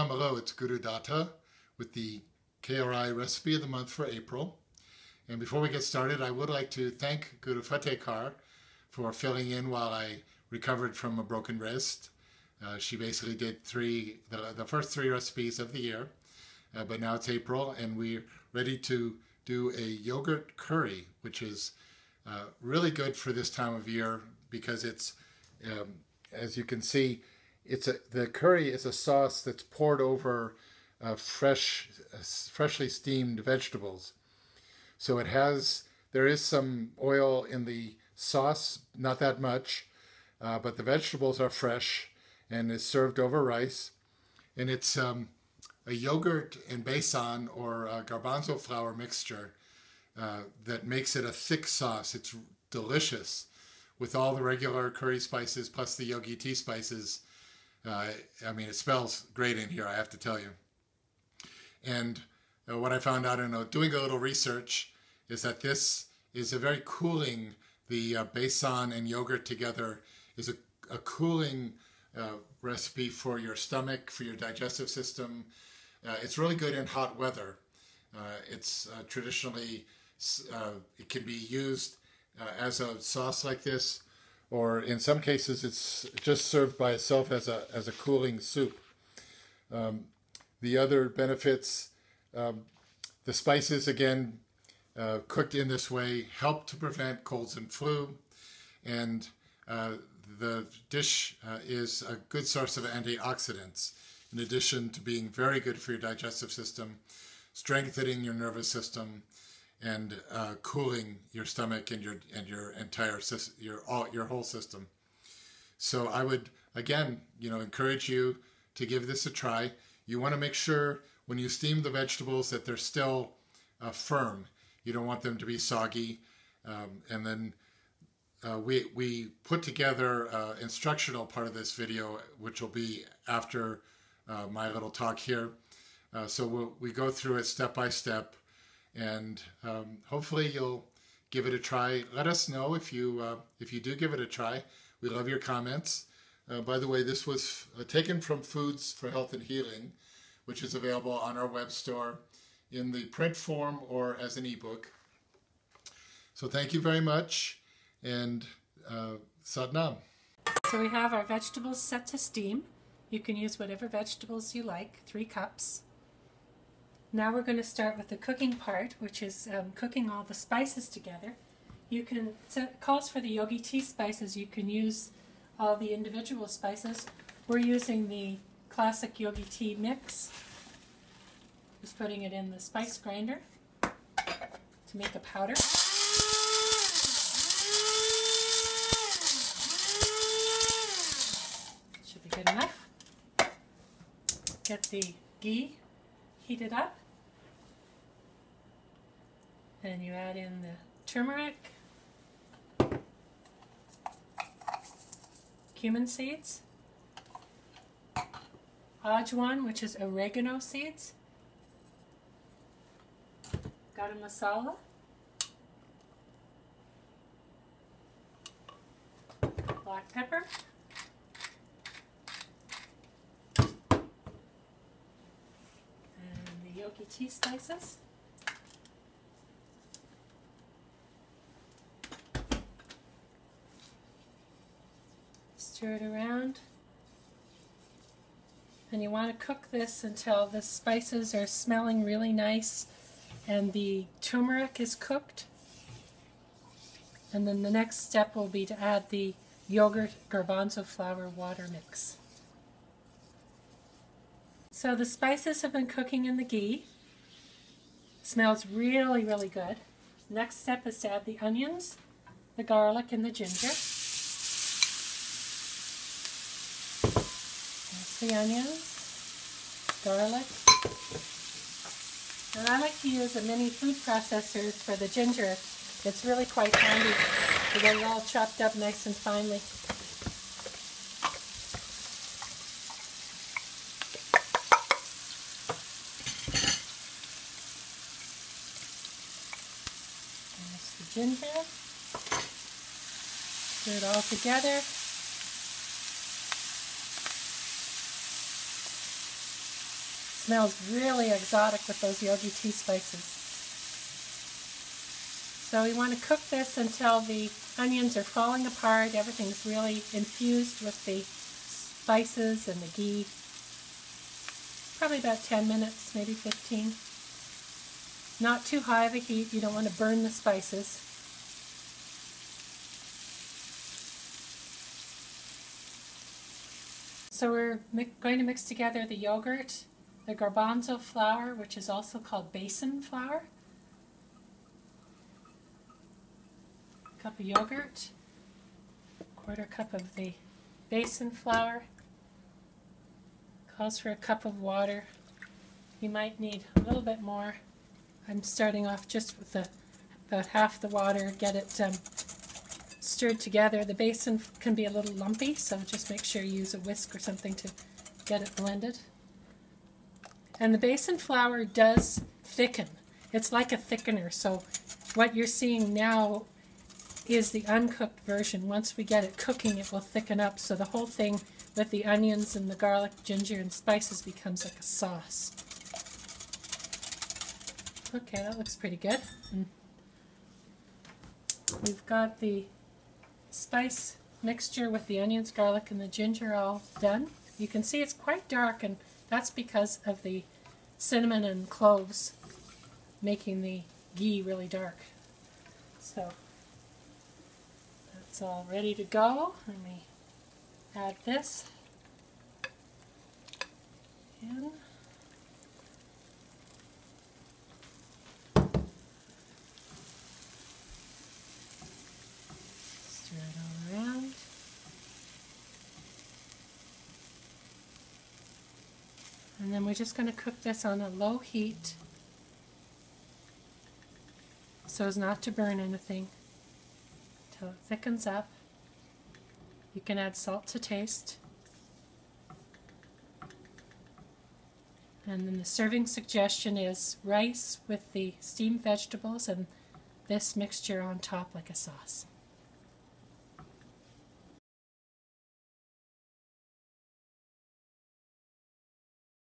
hello, it's Guru Datta with the KRI Recipe of the Month for April. And before we get started, I would like to thank Guru Fatehkar for filling in while I recovered from a broken wrist. She basically did the first three recipes of the year, but now it's April and we're ready to do a yogurt curry, which is really good for this time of year because it's, as you can see, the curry is a sauce that's poured over freshly steamed vegetables. So there is some oil in the sauce, not that much, but the vegetables are fresh and is served over rice. And it's a yogurt and besan or garbanzo flour mixture that makes it a thick sauce. It's delicious with all the regular curry spices plus the yogi tea spices. I mean, it smells great in here, I have to tell you. And what I found out in doing a little research is that this is a very cooling, the besan and yogurt together is a cooling recipe for your stomach, for your digestive system. It's really good in hot weather. It's traditionally, it can be used as a sauce like this, or in some cases it's just served by itself as a cooling soup. The other benefits, the spices again cooked in this way help to prevent colds and flu, and the dish is a good source of antioxidants in addition to being very good for your digestive system, strengthening your nervous system, and cooling your stomach and your entire system, your whole system. So I would again, encourage you to give this a try. You want to make sure when you steam the vegetables that they're still firm. You don't want them to be soggy. And then we put together an instructional part of this video, which will be after my little talk here. So we go through it step by step. And hopefully you'll give it a try. Let us know if you do give it a try. We love your comments. By the way, this was taken from Foods for Health and Healing, which is available on our web store in the print form or as an ebook. So thank you very much, and Sadnam. So we have our vegetables set to steam. You can use whatever vegetables you like, 3 cups. Now we're going to start with the cooking part, which is cooking all the spices together. It calls for the yogi tea spices. You can use all the individual spices. We're using the classic yogi tea mix. Just putting it in the spice grinder to make a powder. Should be good enough. Get the ghee heated up, and you add in the turmeric, cumin seeds, ajwain, which is oregano seeds, garam masala, black pepper, yogi tea spices, stir it around, and you want to cook this until the spices are smelling really nice and the turmeric is cooked. And then the next step will be to add the yogurt garbanzo flour water mix. So the spices have been cooking in the ghee. Smells really, really good. Next step is to add the onions, the garlic, and the ginger. That's the onions, garlic. And I like to use a mini food processor for the ginger. It's really quite handy to get it all chopped up nice and finely. Ginger, stir it all together. smells really exotic with those yogi tea spices. So we want to cook this until the onions are falling apart, everything's really infused with the spices and the ghee. Probably about 10 minutes, maybe 15. Not too high of a heat, you don't want to burn the spices. So we're going to mix together the yogurt, the garbanzo flour, which is also called besan flour, a cup of yogurt, quarter cup of the besan flour, calls for a cup of water. You might need a little bit more. I'm starting off just with about half the water, get it stirred together. The besan can be a little lumpy, so just make sure you use a whisk or something to get it blended. And the besan flour does thicken. It's like a thickener, so what you're seeing now is the uncooked version. Once we get it cooking, it will thicken up, so the whole thing with the onions and the garlic, ginger, and spices becomes like a sauce. Okay, that looks pretty good. We've got the spice mixture with the onions, garlic, and the ginger all done. You can see it's quite dark, and that's because of the cinnamon and cloves making the ghee really dark. So that's all ready to go. Let me add this in. Stir it all around. And then we're just going to cook this on a low heat so as not to burn anything until it thickens up. You can add salt to taste. And then the serving suggestion is rice with the steamed vegetables and this mixture on top like a sauce.